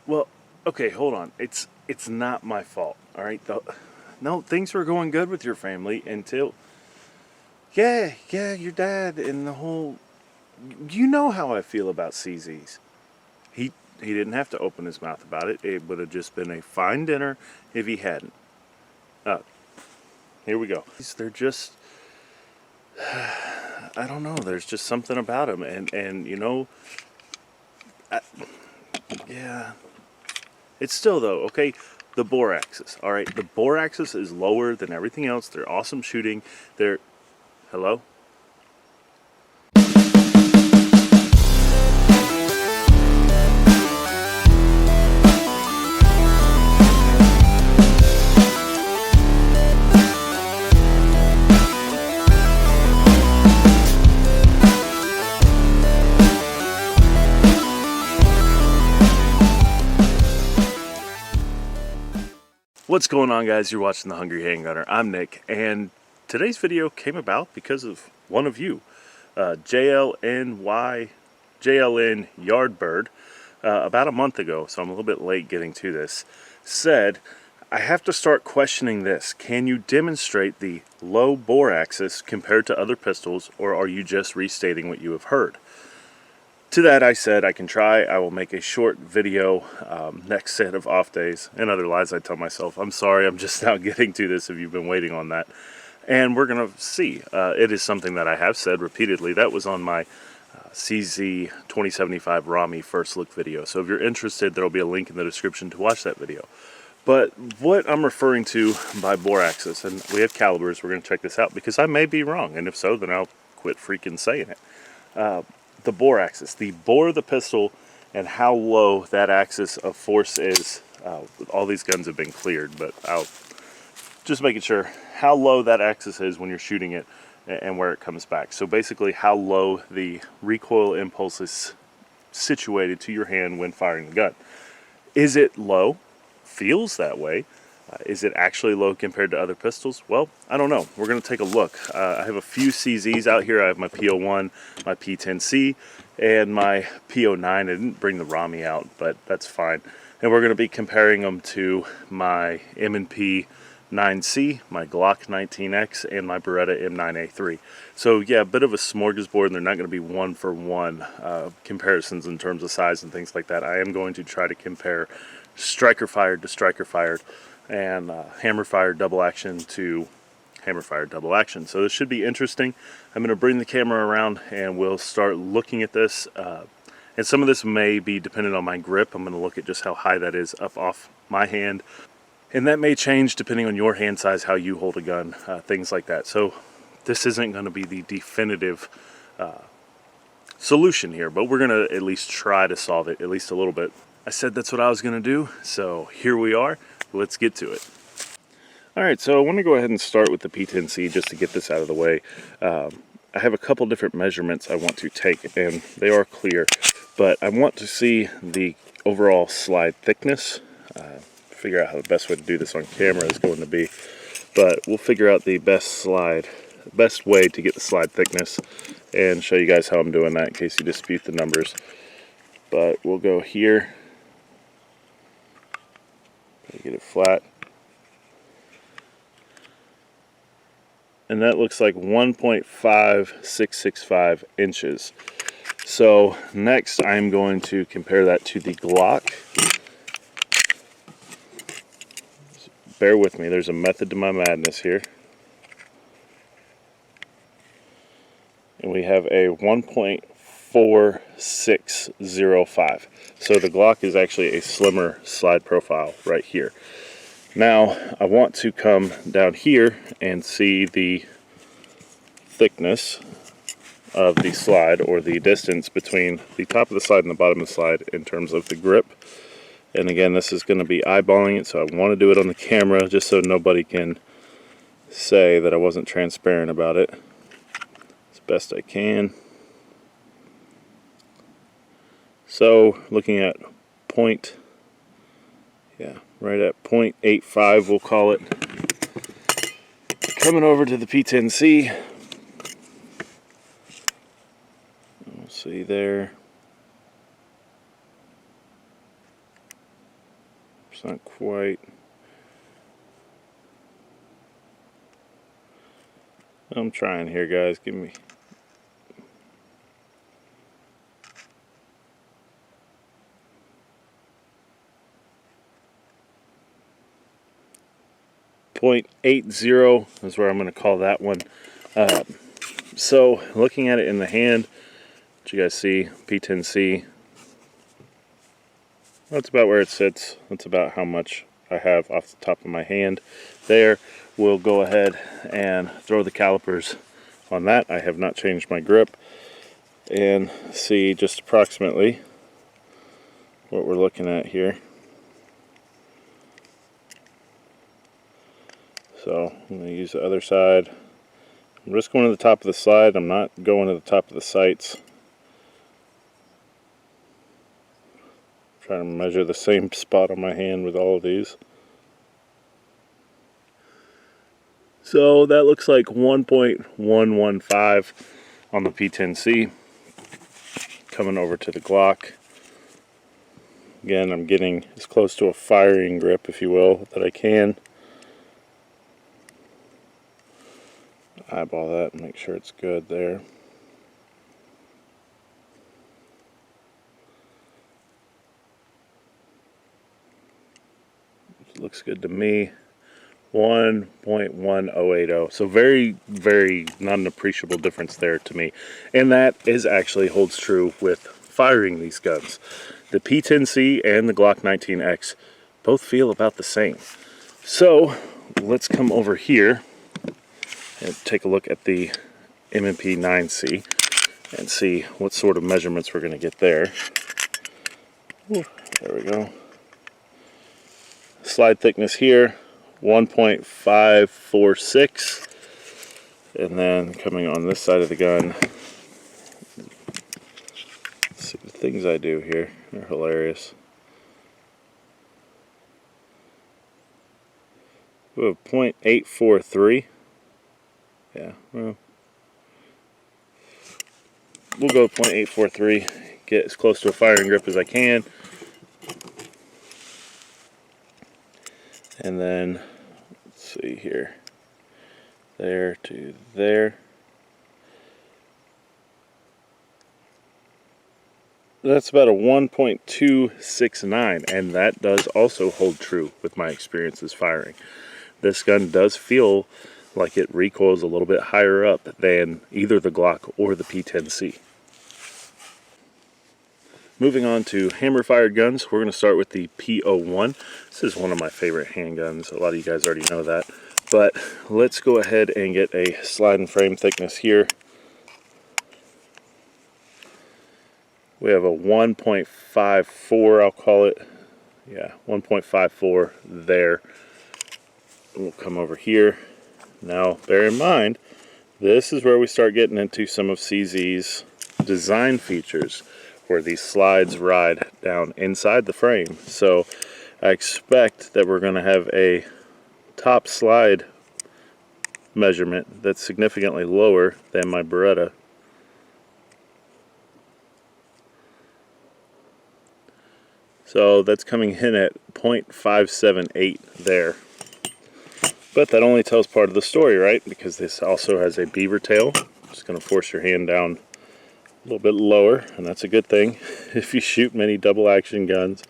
Well, okay, hold on. It's not my fault. All right. No, things were going good with your family until yeah, your dad and the whole. You know how I feel about CZs. He he didn't have to open his mouth about it. It would have just been a fine dinner if he hadn't. Uh, Here we go. They're just I don't know. There's just something about them, and I, yeah. It's still though okay. The bore axis. All right, the bore axis is lower than everything else. They're awesome shooting. They're hello. What's going on, guys? You're watching The Hungry Handgunner. I'm Nick, and today's video came about because of one of you, JLN Yardbird, about a month ago, so I'm a little bit late getting to this, said, I have to start questioning this. Can you demonstrate the low bore axis compared to other pistols, or are you just restating what you have heard? To that I said I can try. I will make a short video next set of off days. And other lies I tell myself. I'm sorry, I'm just now getting to this if you've been waiting on that. And we're going to see. It is something that I have said repeatedly. That was on my CZ 2075 Rami first look video. So if you're interested, there will be a link in the description to watch that video. But what I'm referring to by bore axis, and we have calibers, we're going to check this out because I may be wrong. And if so, then I'll quit freaking saying it. The bore axis, the bore of the pistol, and how low that axis of force is. All these guns have been cleared, but I'll just making sure how low that axis is when you're shooting it and where it comes back. So basically how low the recoil impulse is situated to your hand when firing the gun. Is it low? Feels that way. Is it actually low compared to other pistols? Well, I don't know. We're going to take a look. I have a few CZs out here. I have my P01, my P10C, and my P09. I didn't bring the Rami out, but that's fine. And we're going to be comparing them to my M&P 9C, my Glock 19X, and my Beretta M9A3. So yeah, a bit of a smorgasbord, and they're not going to be one-for-one comparisons in terms of size and things like that. I am going to try to compare striker-fired to striker-fired, and hammer-fired double action to hammer-fired double action. So this should be interesting. I'm going to bring the camera around and we'll start looking at this. And some of this may be dependent on my grip. I'm going to look at just how high that is up off my hand. And that may change depending on your hand size, how you hold a gun, things like that. So this isn't going to be the definitive solution here, but we're going to at least try to solve it, at least a little bit. I said that's what I was going to do, so here we are. Let's get to it. Alright, so I want to go ahead and start with the P10C just to get this out of the way. I have a couple different measurements I want to take, and they are clear, but I want to see the overall slide thickness. Figure out how the best way to do this on camera is going to be, but we'll figure out the best way to get the slide thickness and show you guys how I'm doing that in case you dispute the numbers. But we'll go here. Get it flat. And that looks like 1.5665 inches. So next I'm going to compare that to the Glock. Bear with me, there's a method to my madness here. And we have a 1.4605. So the Glock is actually a slimmer slide profile right here. Now I want to come down here and see the thickness of the slide, or the distance between the top of the slide and the bottom of the slide in terms of the grip. And again, this is going to be eyeballing it, so I want to do it on the camera just so nobody can say that I wasn't transparent about it as best I can. So looking at right at 0.85, we'll call it. Coming over to the P10C, we'll see there. It's not quite. I'm trying here, guys. Give me. .80 is where I'm going to call that one. So looking at it in the hand, what you guys see, P10C, that's about where it sits. That's about how much I have off the top of my hand there. We'll go ahead and throw the calipers on that. I have not changed my grip, and see just approximately what we're looking at here. So I'm going to use the other side. I'm just going to the top of the slide. I'm not going to the top of the sights. Trying to measure the same spot on my hand with all of these. So that looks like 1.115 on the P10C. Coming over to the Glock. Again, I'm getting as close to a firing grip, if you will, that I can. Eyeball that and make sure it's good there. Looks good to me. 1.1080. So very, very not an appreciable difference there to me. And that is actually holds true with firing these guns. The P10C and the Glock 19X both feel about the same. So let's come over here and take a look at the M&P 9C and see what sort of measurements we're going to get there. Ooh, there we go. Slide thickness here, 1.546, and then coming on this side of the gun, let's see the things I do here, they're hilarious. We have 0.843. Yeah, well, we'll go 0.843, get as close to a firing grip as I can. And then, let's see here, there to there. That's about a 1.269, and that does also hold true with my experiences firing. This gun does feel like it recoils a little bit higher up than either the Glock or the P10C. Moving on to hammer-fired guns, we're going to start with the P01. This is one of my favorite handguns. A lot of you guys already know that. But let's go ahead and get a slide and frame thickness here. We have a 1.54, I'll call it. Yeah, 1.54 there. We'll come over here. Now, bear in mind, this is where we start getting into some of CZ's design features, where these slides ride down inside the frame. So I expect that we're going to have a top slide measurement that's significantly lower than my Beretta. So that's coming in at 0.578 there. But that only tells part of the story, right? Because this also has a beaver tail. Just going to force your hand down a little bit lower, and that's a good thing if you shoot many double action guns.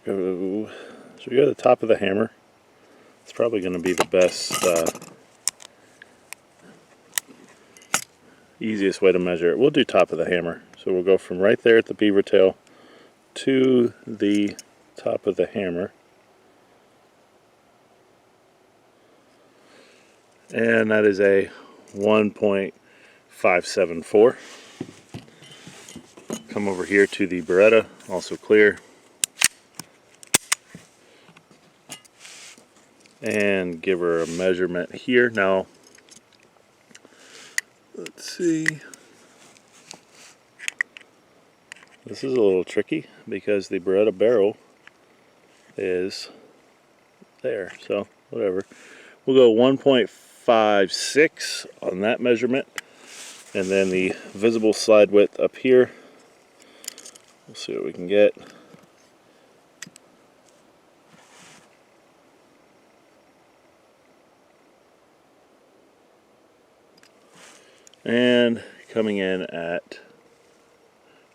Should we go to the top of the hammer? It's probably going to be the best, easiest way to measure it. We'll do top of the hammer. So we'll go from right there at the beaver tail to the top of the hammer. And that is a 1.574. Come over here to the Beretta, also clear. And give her a measurement here. Now, let's see. This is a little tricky because the Beretta barrel is there. So, whatever. We'll go 1.56 on that measurement. And then the visible slide width up here. We'll see what we can get. and coming in at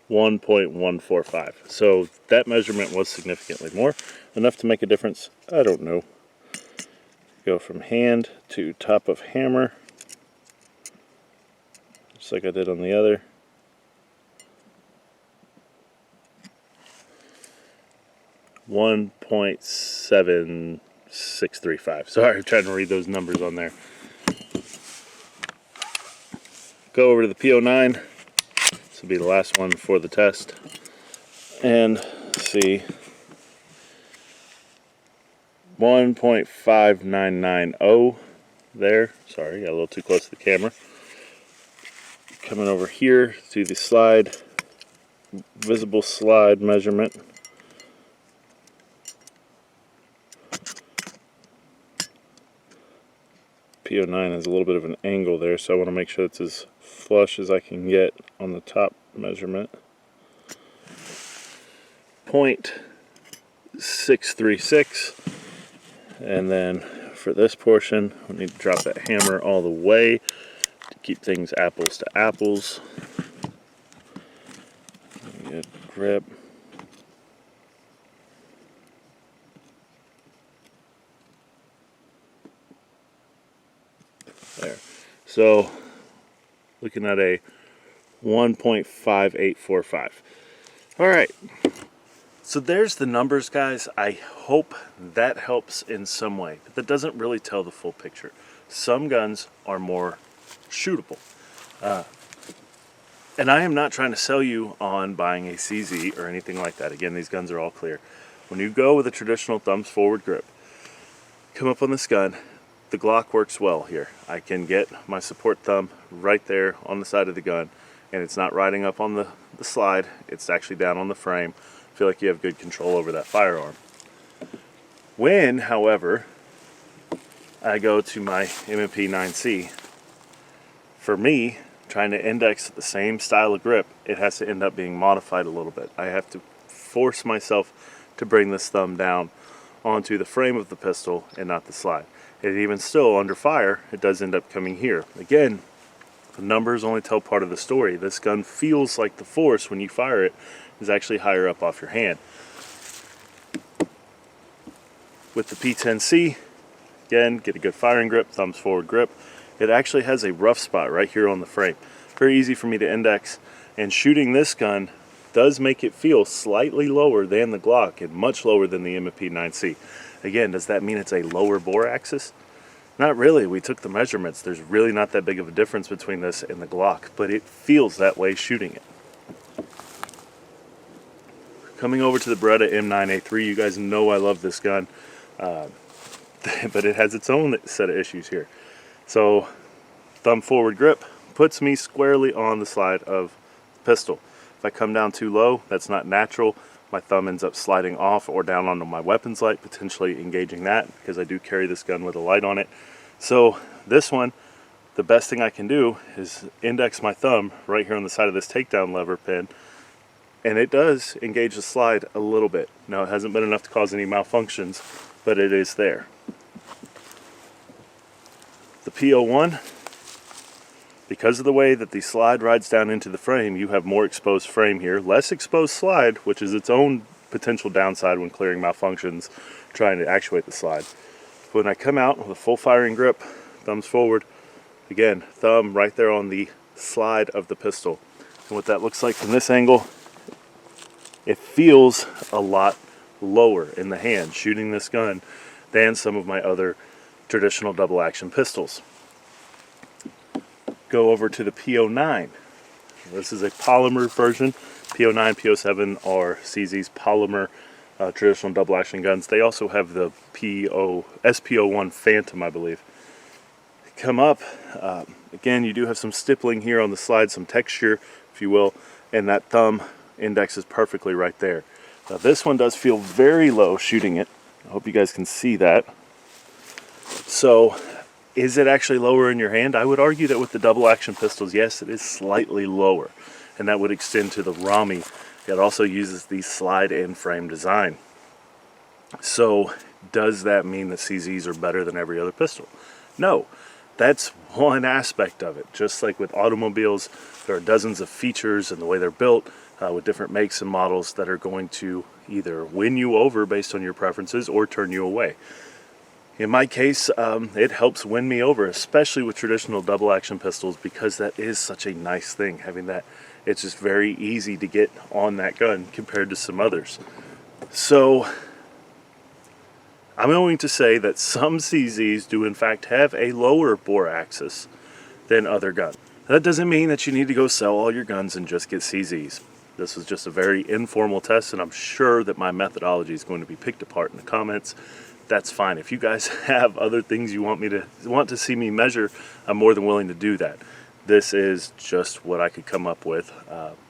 1.145. So that measurement was significantly more, enough to make a difference. I don't know. Go from hand to top of hammer, just like I did on the other. .7635. Sorry, I'm trying to read those numbers on there. Go over to the P09. This will be the last one for the test. And see, 1.5990 there. Sorry, got a little too close to the camera. Coming over here to the slide, visible slide measurement. P09 has a little bit of an angle there, so I want to make sure it's as flush as I can get on the top measurement. 0.636, and then for this portion we need to drop that hammer all the way to keep things apples to apples. Good grip. There. So looking at a 1.5845. All right. So there's the numbers, guys. I hope that helps in some way, but that doesn't really tell the full picture. Some guns are more shootable. And I am not trying to sell you on buying a CZ or anything like that. Again, these guns are all clear. When you go with a traditional thumbs forward grip, come up on this gun, the Glock works well here. I can get my support thumb right there on the side of the gun, and it's not riding up on the slide. It's actually down on the frame. I feel like you have good control over that firearm. When, however, I go to my M&P 9C, for me, trying to index the same style of grip, it has to end up being modified a little bit. I have to force myself to bring this thumb down onto the frame of the pistol and not the slide. And even still, under fire, it does end up coming here. Again, the numbers only tell part of the story. This gun feels like the force when you fire it is actually higher up off your hand. With the P10C, again, get a good firing grip, thumbs forward grip. It actually has a rough spot right here on the frame. Very easy for me to index, and shooting this gun does make it feel slightly lower than the Glock and much lower than the M&P 9C. Again, does that mean it's a lower bore axis? Not really. We took the measurements. There's really not that big of a difference between this and the Glock, but it feels that way shooting it. Coming over to the Beretta M9A3, you guys know I love this gun, but it has its own set of issues here. So, thumb forward grip puts me squarely on the slide of the pistol. If I come down too low, that's not natural. My thumb ends up sliding off or down onto my weapons light, potentially engaging that, because I do carry this gun with a light on it. So this one, the best thing I can do is index my thumb right here on the side of this takedown lever pin, and it does engage the slide a little bit. Now, it hasn't been enough to cause any malfunctions, but it is there. The P01, because of the way that the slide rides down into the frame, you have more exposed frame here, less exposed slide, which is its own potential downside when clearing malfunctions, trying to actuate the slide. When I come out with a full firing grip, thumbs forward, again, thumb right there on the slide of the pistol. And what that looks like from this angle, it feels a lot lower in the hand shooting this gun than some of my other traditional double action pistols. Go over to the P09. This is a polymer version. P09, P07 are CZ's polymer traditional double action guns. They also have the SP01 Phantom, I believe. Come up, again, you do have some stippling here on the slide, some texture, if you will, and that thumb index is perfectly right there. Now, this one does feel very low shooting it. I hope you guys can see that. So, is it actually lower in your hand? I would argue that with the double action pistols, yes, it is slightly lower. And that would extend to the Rami. It also uses the slide and frame design. So, does that mean that CZs are better than every other pistol? No. that's one aspect of it. Just like with automobiles, there are dozens of features and the way they're built with different makes and models that are going to either win you over based on your preferences or turn you away. In my case, it helps win me over, especially with traditional double action pistols, because that is such a nice thing. Having that, it's just very easy to get on that gun compared to some others. So I'm going to say that some CZs do in fact have a lower bore axis than other guns. That doesn't mean that you need to go sell all your guns and just get CZs. This was just a very informal test, and I'm sure that my methodology is going to be picked apart in the comments. That's fine. If you guys have other things you want to see me measure, I'm more than willing to do that. This is just what I could come up with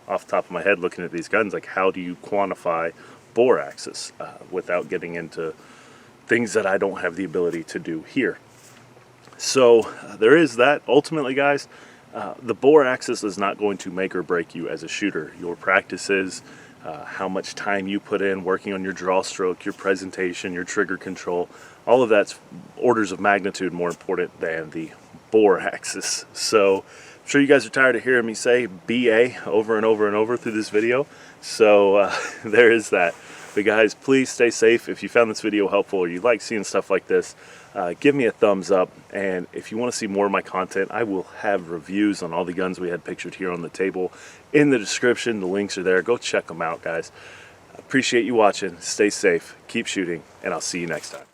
off the top of my head looking at these guns. Like, how do you quantify bore axis without getting into things that I don't have the ability to do here? So there is that. Ultimately, guys, the bore axis is not going to make or break you as a shooter. Your practices, how much time you put in working on your draw stroke, your presentation, your trigger control, all of that's orders of magnitude more important than the bore axis. So I'm sure you guys are tired of hearing me say BA over and over and over through this video. So there is that. But guys, please stay safe. If you found this video helpful or you like seeing stuff like this, give me a thumbs up. And if you want to see more of my content, I will have reviews on all the guns we had pictured here on the table in the description. The links are there. Go check them out, guys. Appreciate you watching. Stay safe, keep shooting, and I'll see you next time.